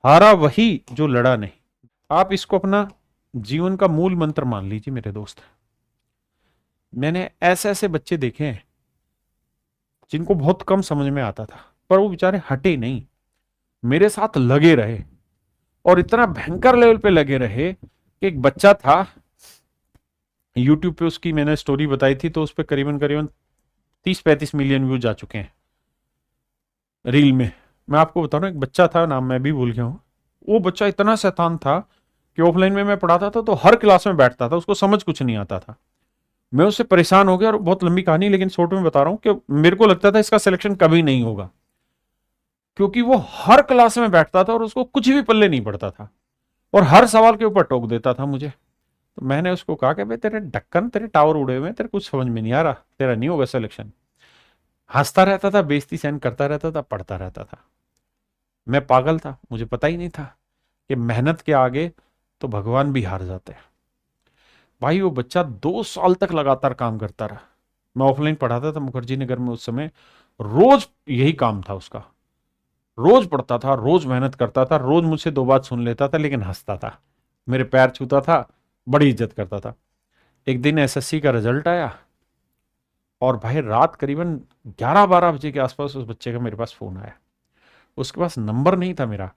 हारा वही जो लड़ा नहीं। आप इसको अपना जीवन का मूल मंत्र मान लीजिए मेरे दोस्त। मैंने ऐसे ऐसे बच्चे देखे हैं जिनको बहुत कम समझ में आता था, पर वो बेचारे हटे नहीं, मेरे साथ लगे रहे, और इतना भयंकर लेवल पे लगे रहे कि एक बच्चा था, यूट्यूब पे उसकी मैंने स्टोरी बताई थी, तो उस पर करीबन करीबन 30-35 मिलियन व्यूज आ चुके हैं रील में। मैं आपको बता रहा हूँ, एक बच्चा था, नाम मैं भी भूल गया हूँ। वो बच्चा इतना शैतान था कि ऑफलाइन में मैं पढ़ाता था तो हर क्लास में बैठता था, उसको समझ कुछ नहीं आता था। मैं उससे परेशान हो गया, और बहुत लंबी कहानी लेकिन शॉर्ट में बता रहा हूँ कि मेरे को लगता था इसका सिलेक्शन कभी नहीं होगा, क्योंकि वो हर क्लास में बैठता था और उसको कुछ भी पल्ले नहीं पड़ता था, और हर सवाल के ऊपर टोक देता था मुझे। तो मैंने उसको कहा कि भाई तेरे ढक्कन, तेरे टावर उड़े हुए हैं, तेरे कुछ समझ में नहीं आ रहा, तेरा नहीं होगा सिलेक्शन। हंसता रहता था, बेइज्जती सहन करता रहता था, पढ़ता रहता था। मैं पागल था, मुझे पता ही नहीं था कि मेहनत के आगे तो भगवान भी हार जाते हैं। भाई वो बच्चा 2 साल तक लगातार काम करता रहा। मैं ऑफलाइन पढ़ाता था मुखर्जी नगर में उस समय, रोज यही काम था उसका, रोज पढ़ता था, रोज मेहनत करता था, रोज मुझसे 2 बात सुन लेता था, लेकिन हंसता था, मेरे पैर छूता था, बड़ी इज्जत करता था। एक दिन एसएससी का रिजल्ट आया, और भाई रात करीबन 11-12 बजे के आसपास उस बच्चे का मेरे पास फोन आया। उसके पास नंबर नहीं था मेरा,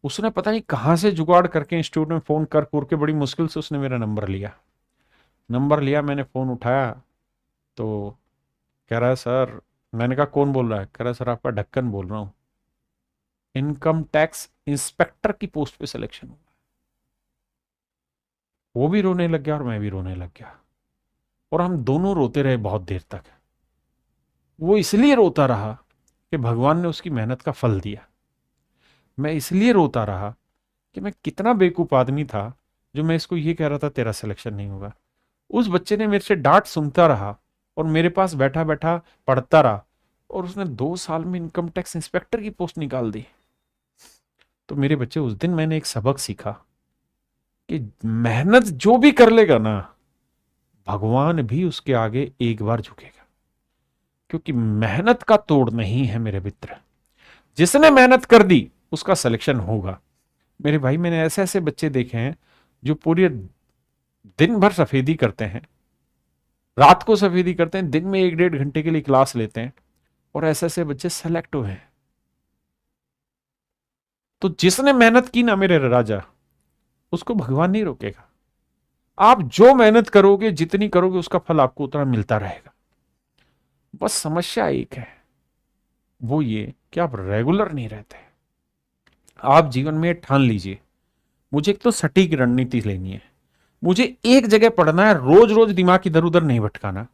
उसने पता नहीं कहां से जुगाड़ करके इंस्टीट्यूट में फोन कर के बड़ी मुश्किल से उसने मेरा नंबर लिया। मैंने फोन उठाया तो कह रहा है सर, मैंने कहा कौन बोल रहा है? कह रहा है सर आपका ढक्कन बोल रहा हूं, इनकम टैक्स इंस्पेक्टर की पोस्ट पे सिलेक्शन हुआ। वो भी रोने लग गया और मैं भी रोने लग गया, और हम दोनों रोते रहे बहुत देर तक। वो इसलिए रोता रहा कि भगवान ने उसकी मेहनत का फल दिया। मैं इसलिए रोता रहा कि मैं कितना बेवकूफ आदमी था जो मैं इसको ये कह रहा था तेरा सिलेक्शन नहीं होगा। उस बच्चे ने मेरे से डांट सुनता रहा और मेरे पास बैठा बैठा पढ़ता रहा, और उसने 2 साल में इनकम टैक्स इंस्पेक्टर की पोस्ट निकाल दी। तो मेरे बच्चे, उस दिन मैंने एक सबक सीखा कि मेहनत जो भी कर लेगा ना, भगवान भी उसके आगे एक बार झुकेगा, क्योंकि मेहनत का तोड़ नहीं है मेरे मित्र। जिसने मेहनत कर दी उसका सिलेक्शन होगा। मेरे भाई, मैंने ऐसे ऐसे बच्चे देखे हैं जो पूरे दिन भर सफेदी करते हैं, रात को सफेदी करते हैं, दिन में 1-1.5 घंटे के लिए क्लास लेते हैं, और ऐसे ऐसे बच्चे सेलेक्ट हुए हैं। तो जिसने मेहनत की ना मेरे राजा, उसको भगवान नहीं रोकेगा। आप जो मेहनत करोगे, जितनी करोगे, उसका फल आपको उतना मिलता रहेगा। बस समस्या एक है, वो ये कि आप रेगुलर नहीं रहते। आप जीवन में ठान लीजिए, मुझे एक तो सटीक रणनीति लेनी है, मुझे एक जगह पढ़ना है, रोज रोज दिमाग इधर उधर नहीं भटकाना।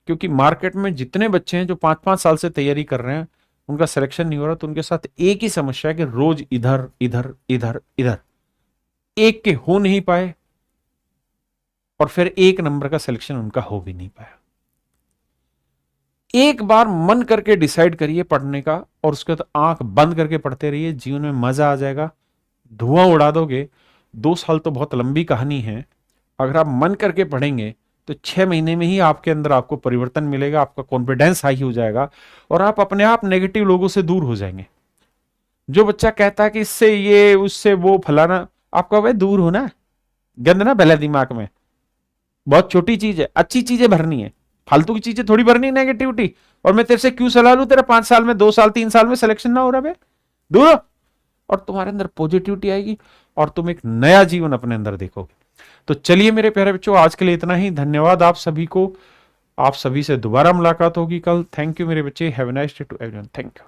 क्योंकि मार्केट में जितने बच्चे हैं जो 5-5 साल से तैयारी कर रहे हैं, उनका सिलेक्शन नहीं हो रहा, तो उनके साथ एक ही समस्या है कि रोज इधर इधर इधर इधर, एक के हो नहीं पाए, और फिर एक नंबर का सिलेक्शन उनका हो भी नहीं पाया। एक बार मन करके डिसाइड करिए पढ़ने का, और उसके बाद आंख बंद करके पढ़ते रहिए, जीवन में मजा आ जाएगा, धुआं उड़ा दोगे। 2 साल तो बहुत लंबी कहानी है। अगर आप मन करके पढ़ेंगे तो 6 महीने में ही आपके अंदर आपको परिवर्तन मिलेगा, आपका कॉन्फिडेंस हाई हो जाएगा, और आप अपने आप नेगेटिव लोगों से दूर हो जाएंगे। जो बच्चा कहता है कि इससे ये उससे वो फलाना, आपका भाई दूर होना, गंद ना पहले दिमाग में। बहुत छोटी चीज है, अच्छी चीजें भरनी है, फालतू की चीजें थोड़ी भरनी है नेगेटिविटी। और मैं तेरे से क्यों सलाह लूं, तेरा 5 साल में, 2 साल 3 साल में सिलेक्शन ना हो रहा है, दूर हो। और तुम्हारे अंदर पॉजिटिविटी आएगी, और तुम एक नया जीवन अपने अंदर देखोगे। तो चलिए मेरे प्यारे बच्चों, आज के लिए इतना ही। धन्यवाद आप सभी को। आप सभी से दोबारा मुलाकात होगी कल। थैंक यू मेरे बच्चे। Have a nice day to everyone. Thank you.